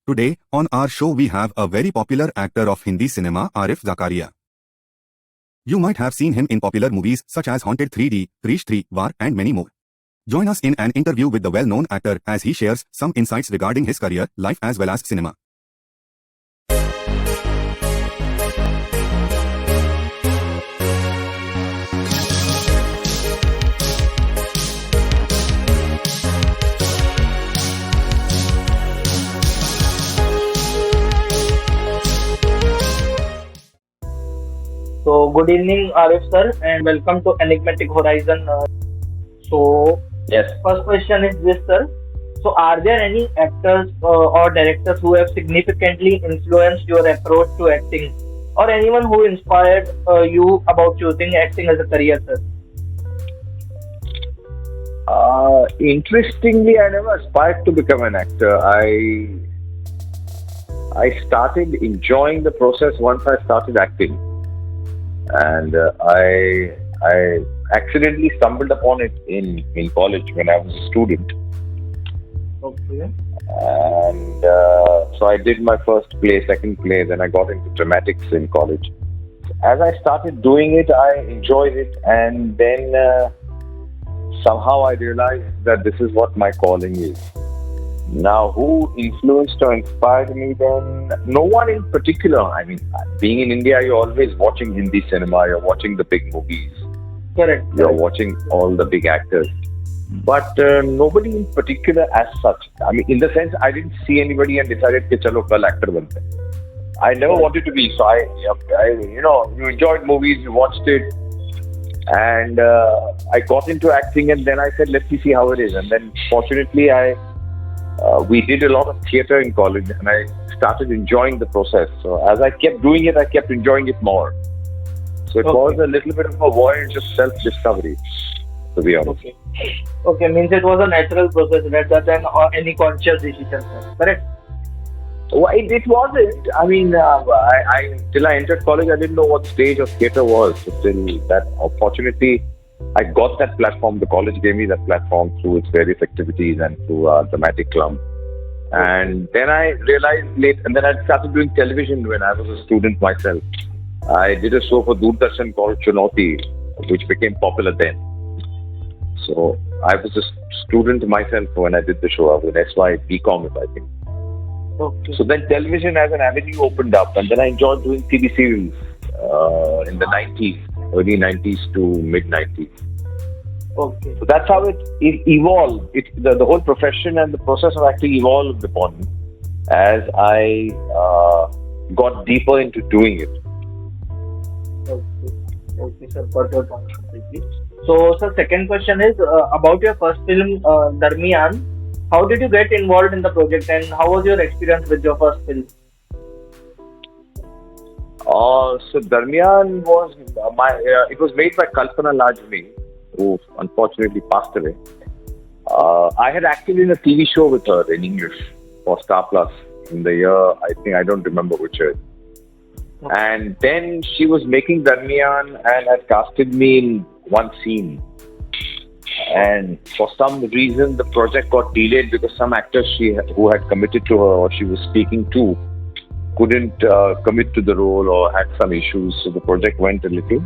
Today, on our show we have a very popular actor of Hindi cinema, Arif Zakaria. You might have seen him in popular movies such as Haunted 3D, Krrish 3, War, and many more. Join us in an interview with the well-known actor as he shares some insights regarding his career, life as well as cinema. So, good evening, Arif sir, and welcome to Enigmatic Horizon. So, Yes. first question is this, sir. So, are there any actors or directors who have significantly influenced your approach to acting, or anyone who inspired you about choosing acting as a career, sir? Interestingly, I never aspired to become an actor. I started enjoying the process once I started acting, and I accidentally stumbled upon it in college when I was a student, Okay. and so I did my first play, second play, then I got into dramatics in college. As I started doing it, I enjoyed it, and then somehow I realized that this is what my calling is. Now, who influenced or inspired me then? No one in particular. I mean, being in India, you're always watching Hindi cinema, you're watching the big movies, Correct. you're watching all the big actors. But nobody in particular as such. I mean, in the sense, I didn't see anybody and decided, "Ke chalo, kal actor bante." I never wanted to be. So you enjoyed movies, you watched it, and I got into acting, and then I said, "Let me see how it is." And then, fortunately, we did a lot of theatre in college, and I started enjoying the process. So as I kept doing it, I kept enjoying it more. So it was a little bit of a voyage of self-discovery, to be honest. Okay. Okay, means it was a natural process rather than any conscious decision, sir. Correct? Well, it wasn't. I mean, till I entered college, I didn't know what stage of theatre was. So till that, fortunately, I got that platform. The college gave me that platform through its various activities and through dramatic club. And then I realized and then I started doing television when I was a student myself. I did a show for Doordarshan called Chunauti, which became popular then. So I was a student myself when I did the show. I was an SY BCom, I think. Okay. So then television as an avenue opened up, and then I enjoyed doing TV series in the 90s, early 90s to mid 90s. Okay. So that's how it evolved. The whole profession and the process of acting evolved upon me as I got deeper into doing it. Okay. Okay, sir. Got your point completely. So, sir, second question is about your first film, Darmiyan. How did you get involved in the project, and how was your experience with your first film? So Darmiyan was it was made by Kalpana Lajmi, who unfortunately passed away. I had acted in a TV show with her in English for Star Plus in the year, I don't remember which year. Okay. And then she was making Darmiyan and had casted me in one scene. And for some reason, the project got delayed because some actors who had committed to her or she was speaking to couldn't commit to the role or had some issues. So the project went a little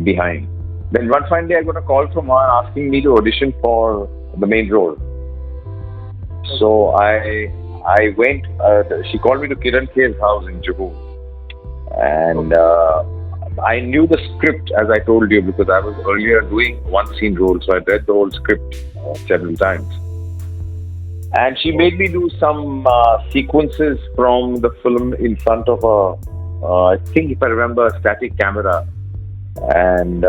behind. Then one fine day, I got a call from her asking me to audition for the main role. So I went. She called me to Kiran Kher's house in Juhu, and I knew the script, as I told you, because I was earlier doing one scene role, so I read the whole script several times. And she made me do some sequences from the film in front of I think if I remember, a static camera. And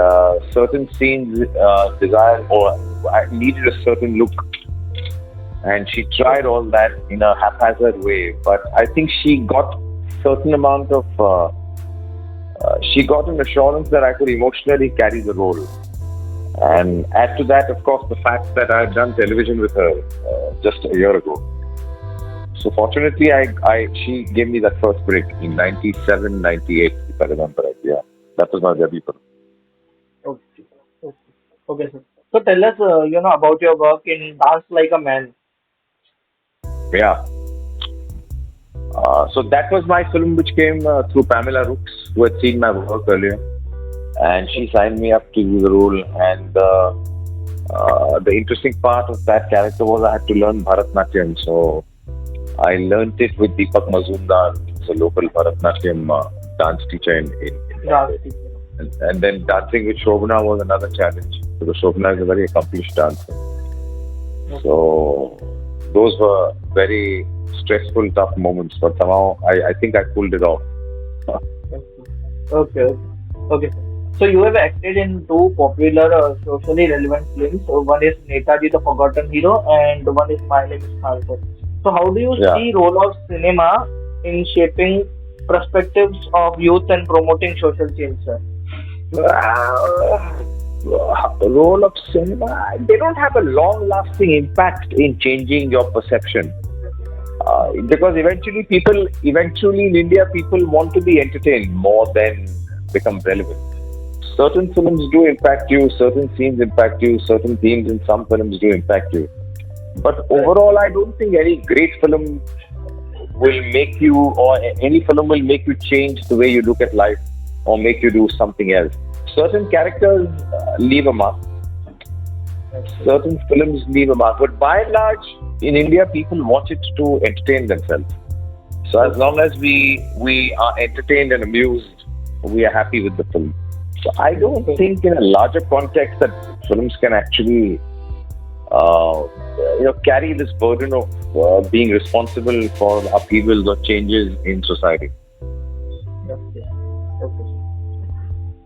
certain scenes desired or I needed a certain look. And she tried all that in a haphazard way. But I think she got certain amount of she got an assurance that I could emotionally carry the role. And add to that, of course, the fact that I had done television with her just a year ago. So fortunately, she gave me that first break in 97, 98, if I remember right. Yeah, that was my debut film. Okay. Okay. Okay, sir. So tell us, about your work in Dance Like a Man. Yeah. So that was my film, which came through Pamela Rooks, who had seen my work earlier, and she signed me up to do the role. And the interesting part of that character was I had to learn Bharatnatyam. So I learnt it with Deepak Mazumdar, who's a local Bharatnatyam dance teacher in Bombay. And then dancing with Shobana was another challenge, because Shobana is a very accomplished dancer. So those were very stressful, tough moments, but somehow I think I pulled it off. Okay. So you have acted in two popular socially relevant films. So one is Netaji the Forgotten Hero and one is My Name is Khan, sir. So how do you Yeah. see role of cinema in shaping perspectives of youth and promoting social change, sir? The role of cinema, they don't have a long-lasting impact in changing your perception. Because eventually in India, people want to be entertained more than become relevant. Certain films do impact you, certain scenes impact you, certain themes in some films do impact you. But overall, I don't think any great film will make you, or any film will make you change the way you look at life or make you do something else. Certain characters leave a mark. Certain films leave a mark. But by and large, in India, people watch it to entertain themselves. So as long as we are entertained and amused, we are happy with the film. So I don't think in a larger context that films can actually carry this burden of being responsible for upheavals or changes in society. Okay.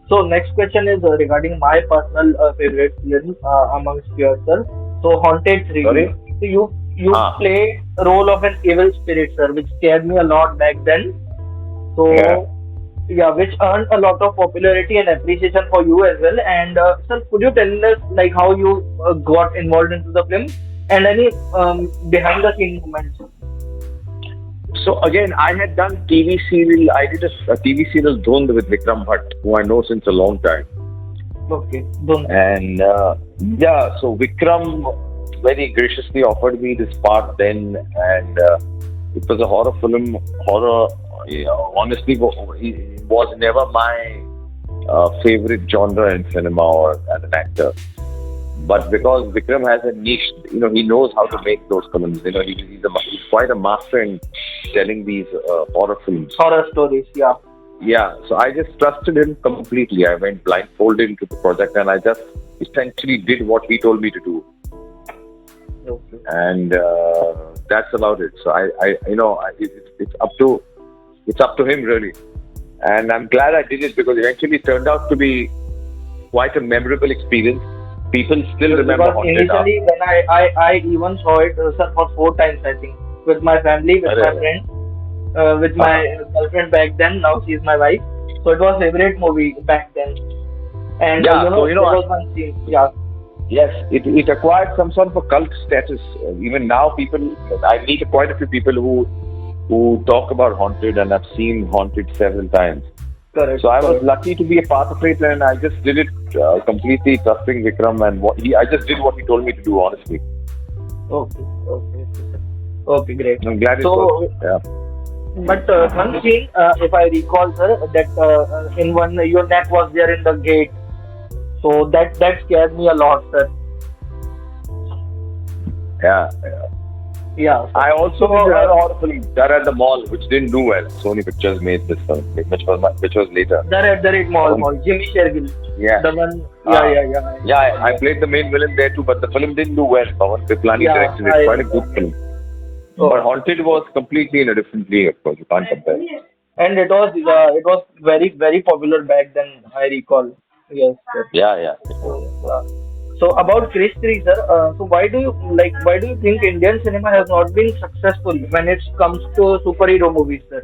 So next question is regarding my personal favorite film amongst yours, sir. So Haunted 3. Sorry? So you played a role of an evil spirit, sir, which scared me a lot back then. So which earned a lot of popularity and appreciation for you as well. And sir, could you tell us like how you got involved into the film and any behind the scene moments? So again, I had done TV serial. I did a TV serial Dhund with Vikram Bhatt, who I know since a long time. Okay, Dhund. And so Vikram very graciously offered me this part then, and it was a horror film. Honestly, it was never my favorite genre in cinema or as an actor. But because Vikram has a niche, he knows how to make those films. He's quite a master in telling these horror films. Horror stories, yeah. Yeah, so I just trusted him completely. I went blindfolded into the project, and I just essentially did what he told me to do. Okay. And that's about it. So it's up to him really. And I'm glad I did it, because eventually it turned out to be quite a memorable experience. People still remember Because Haunted. initially when I even saw it, sir, for 4 times I think, with my family, with my friends, with my girlfriend back then. Now she's my wife. So it was favorite movie back then. And there was one scene. Yeah. Yes, it acquired some sort of a cult status. Even now, I meet quite a few people who talk about Haunted and have seen Haunted several times. Correct. So I was lucky to be a part of it, and I just did it completely trusting Vikram, and I just did what he told me to do, honestly. Okay, great. I'm glad it worked. Yeah. But one scene, if I recall, sir, that in one your neck was there in the gate. So that scared me a lot, sir. Yeah. Yeah. I also did another horror film, Dar at the Mall, which didn't do well. Sony Pictures made this film, which was later. Dar at Mall, Jimmy Shergill. Yeah. The one. Yeah. I played the main villain there too, but the film didn't do well. Pawan Piplani directed it. Quite a good film. But Haunted was completely in a different league, of course. You can't compare. And it was very, very popular back then, I recall. Yes. Yeah. So about Krrish 3, sir. So why do you think Indian cinema has not been successful when it comes to superhero movies, sir?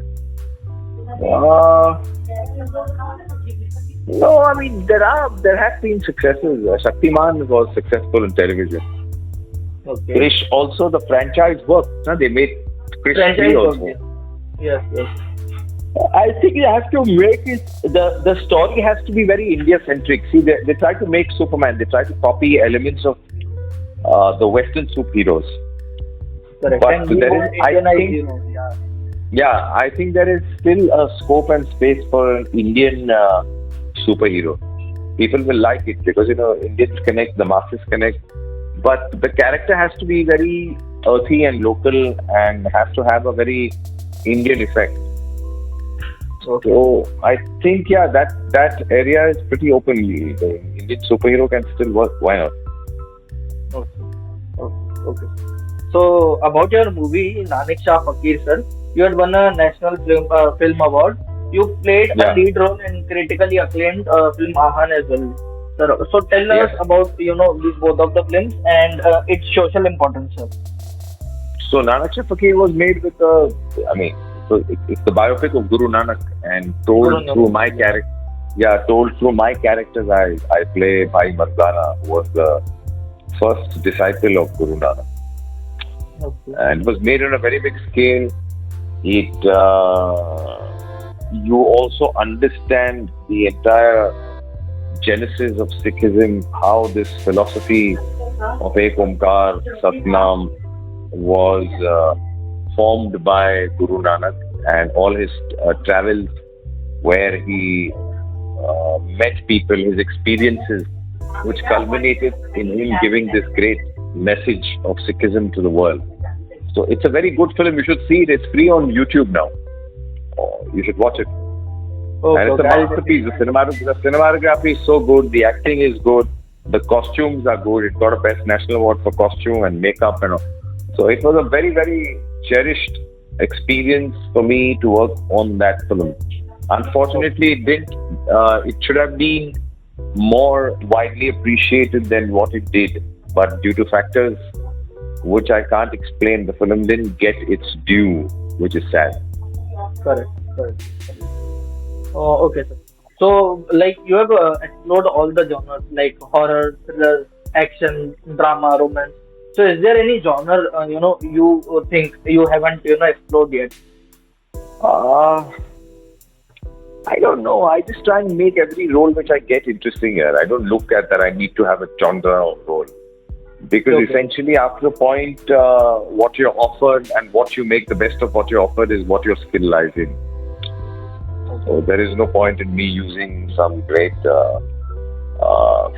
No, I mean there have been successes. Shaktiman was successful in television. Okay. Krrish also, the franchise worked. They made Krrish 3 also. Yes. I think you have to make it. The story has to be very India centric. See, they try to make Superman. They try to copy elements of the Western superheroes. Correct. But and there is, I think, Yeah, I think there is still a scope and space for an Indian superhero. People will like it because Indians connect, the masses connect, but the character has to be very earthy and local and has to have a very Indian effect. Okay. So I think that area is pretty open. The Indian superhero can still work. Why not? Okay. Okay. Okay. So about your movie Nanik Shah Fakir sir, you had won a national film award. You played a Yeah. lead role in critically acclaimed film Ahan as well. Sir, so tell us Yes. about these both of the films and its social importance, sir. So Nanak Fakir was made with I mean, it's the biopic of Guru Nanak and Guru told through Nanak. my character. Yeah, told through my characters. I play Bhai Mardana, who was the first disciple of Guru Nanak, Okay. and it was made on a very big scale. It You also understand the entire genesis of Sikhism, how this philosophy of Ek Omkar, Satnam was formed by Guru Nanak and all his travels where he met people, his experiences, which culminated in him giving this great message of Sikhism to the world. So it's a very good film. You should see it. It's free on YouTube now. You should watch it. Okay. And it's a Okay. masterpiece. The cinematography is so good. The acting is good. The costumes are good. It got a Best National Award for costume and makeup and all. So it was a very, very cherished experience for me to work on that film. Unfortunately, it didn't. It should have been more widely appreciated than what it did. But due to factors which I can't explain, the film didn't get its due, which is sad. Correct. Correct. Oh, okay, sir. So, like, you have explored all the genres, like horror, thriller, action, drama, romance. So, is there any genre, you think you haven't, explored yet? Uh, I don't know. I just try and make every role which I get interesting here. I don't look at that I need to have a genre or role. Because Okay. essentially, after a point, what you're offered and what you make the best of what you're offered is what your skill lies in. So there is no point in me using some great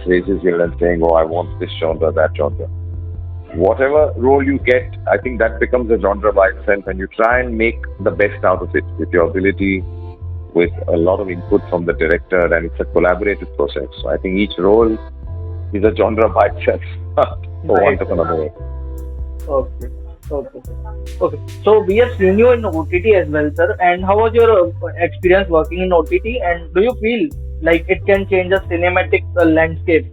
phrases here and saying, "Oh, I want this genre, that genre." Whatever role you get, I think that becomes a genre by itself, and you try and make the best out of it with your ability, with a lot of input from the director, and it's a collaborative process. So I think each role is a genre by itself, for Right. want of another word. Okay. Okay. Okay. So, we have seen you in OTT as well, sir. And how was your experience working in OTT? And do you feel like it can change the cinematic landscape?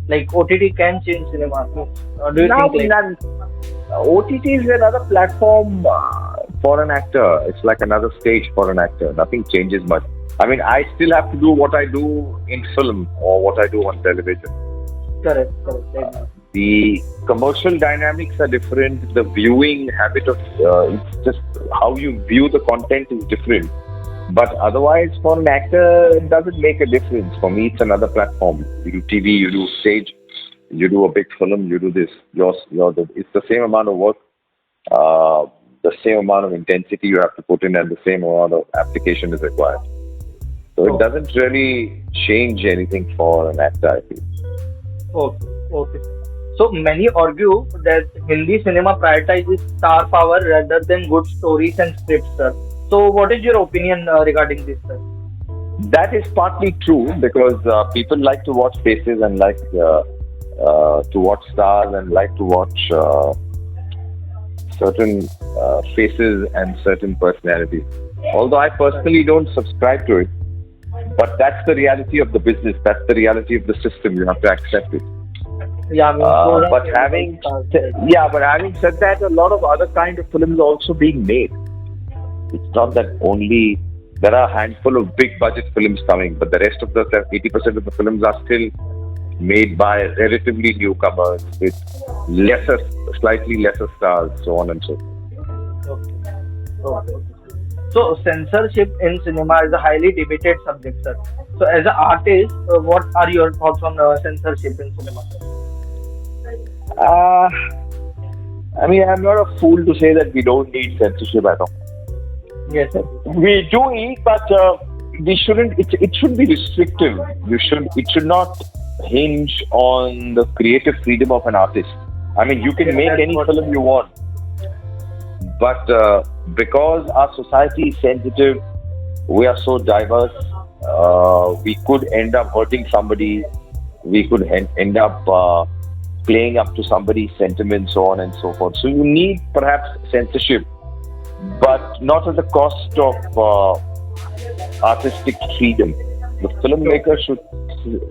Like OTT can change cinema. Do you Now, think like? OTT is another platform for an actor. It's like another stage for an actor. Nothing changes much. I mean, I still have to do what I do in film or what I do on television. Correct. Correct. Exactly. The commercial dynamics are different. The viewing habit of it's just how you view the content is different. But otherwise, for an actor, it doesn't make a difference. For me, it's another platform. You do TV, you do stage, you do a big film, you do this. It's the same amount of work, the same amount of intensity you have to put in, and the same amount of application is required. So it Oh, doesn't really change anything for an actor, I feel. okay. Okay. So many argue that Hindi cinema prioritizes star power rather than good stories and scripts, sir. So what is your opinion regarding this, sir? That is partly true because people like to watch faces and like to watch stars and like to watch certain faces and certain personalities. Although I personally don't subscribe to it, but that's the reality of the business. That's the reality of the system. You have to accept it. Yeah, I mean, so But having said that, a lot of other kind of films are also being made. It's not that only there are a handful of big budget films coming, but the rest of the 80% of the films are still made by relatively newcomers with slightly lesser stars, so on and so forth. okay. Okay. So censorship in cinema is a highly debated subject, sir. So as an artist, what are your thoughts on censorship in cinema, sir? Uh, I mean, I'm not a fool to say that we don't need censorship at all. Yes, sir. We do eat, but we shouldn't. It should be restrictive. You should. It should not hinge on the creative freedom of an artist. I mean, you can Yeah, make that's any what. film you want, but because our society is sensitive, we are so diverse. We could end up hurting somebody. We could end up playing up to somebody's sentiments, so on and so forth. So you need perhaps censorship, but not at the cost of artistic freedom. The filmmaker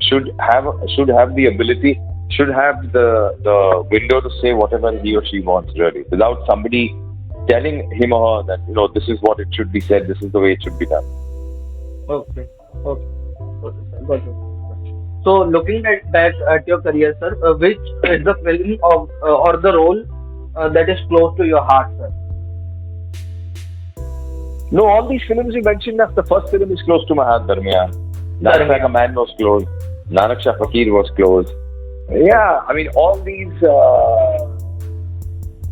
should have the ability, should have the window to say whatever he or she wants, really, without somebody telling him or her that this is what it should be said, this is the way it should be done. Okay. Okay. Okay, sir. Got it. So, looking at back at your career, sir, which is the film of or the role that is close to your heart, sir? No, all these films you mentioned, the first film is close to my heart, Darmiyan. That's Like a Man was close. Nanak Shah Fakir was close. Yeah, I mean, all these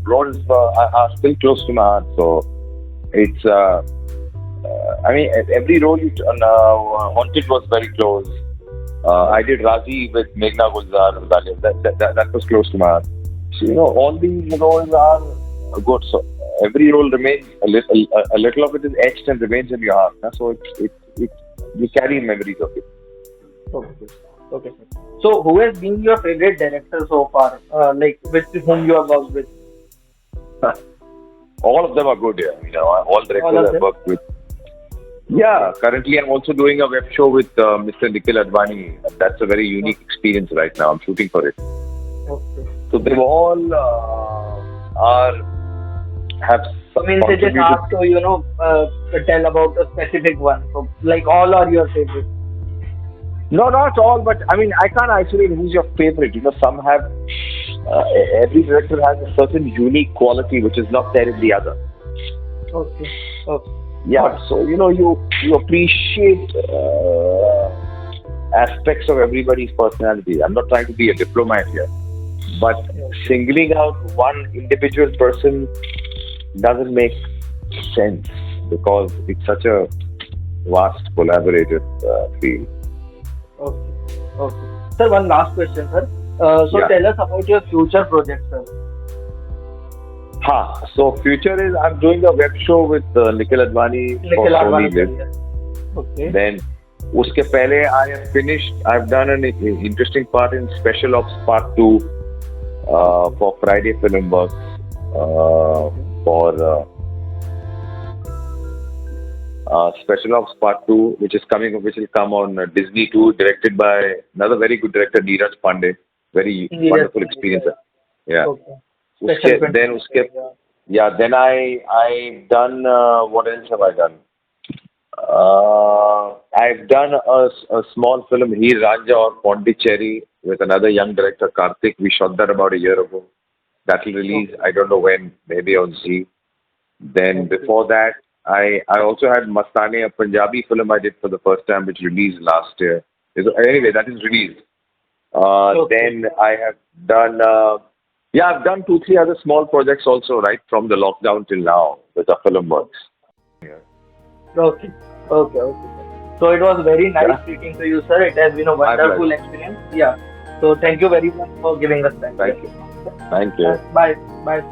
roles are still close to my heart. So it's, I mean, every role Haunted was very close. I did Razi with Meghna Gulzar. That was close to my heart. So, all these roles are good. So every role remains a little of it is etched and remains in your heart. So you carry memories of it. Okay. Okay, sir. So, who has been your favorite director so far? Like, with whom you have worked with? All of them are good. Yeah. All All directors of I've them? worked with. Yeah, currently I'm also doing a web show with Mr. Nikhil Advani. That's a very unique experience right now. I'm shooting for it. Okay. So they all have I mean, they just contributed. ask to tell about a specific one. So, like, all are your favorite. No, not all, but I mean, I can't isolate who's your favorite. Some have, every director has a certain unique quality which is not there in the other. Okay. Okay. Yeah, so you appreciate aspects of everybody's personality. I'm not trying to be a diplomat here, but singling out one individual person doesn't make sense because it's such a vast collaborative field. Okay. Okay. Sir, one last question, sir. So, Yeah. tell us about your future projects, sir. So future is I'm doing a web show with Nikhil Advani for Nikhil Sony Advani, Live. sir. Okay. Then uske pehle I have finished. I've done an interesting part in Special Ops Part 2 for Friday Film Works for Special Ops Part 2, which will come on Disney 2, directed by another very good director, Neeraj Pandey. Very Neeraj wonderful Pandey, experience. yeah. Yeah. Okay. Special 20. Then I've done what else have I done? I've done a small film, Heer Ranja or Pondicherry, with another young director, Karthik. We shot that about a year ago. That will release, I don't know when, maybe on Z. Then before that, I also had Mastane, a Punjabi film I did for the first time, which released last year. Anyway, that is released. Then I have done, I've done 2-3 other small projects also, right from the lockdown till now with the film works. Yeah. Okay. Okay. Okay. So, it was very nice speaking to you, sir. It has been a wonderful experience. Yeah. So, thank you very much for giving us time. Thank you. Thank you. Bye. Bye.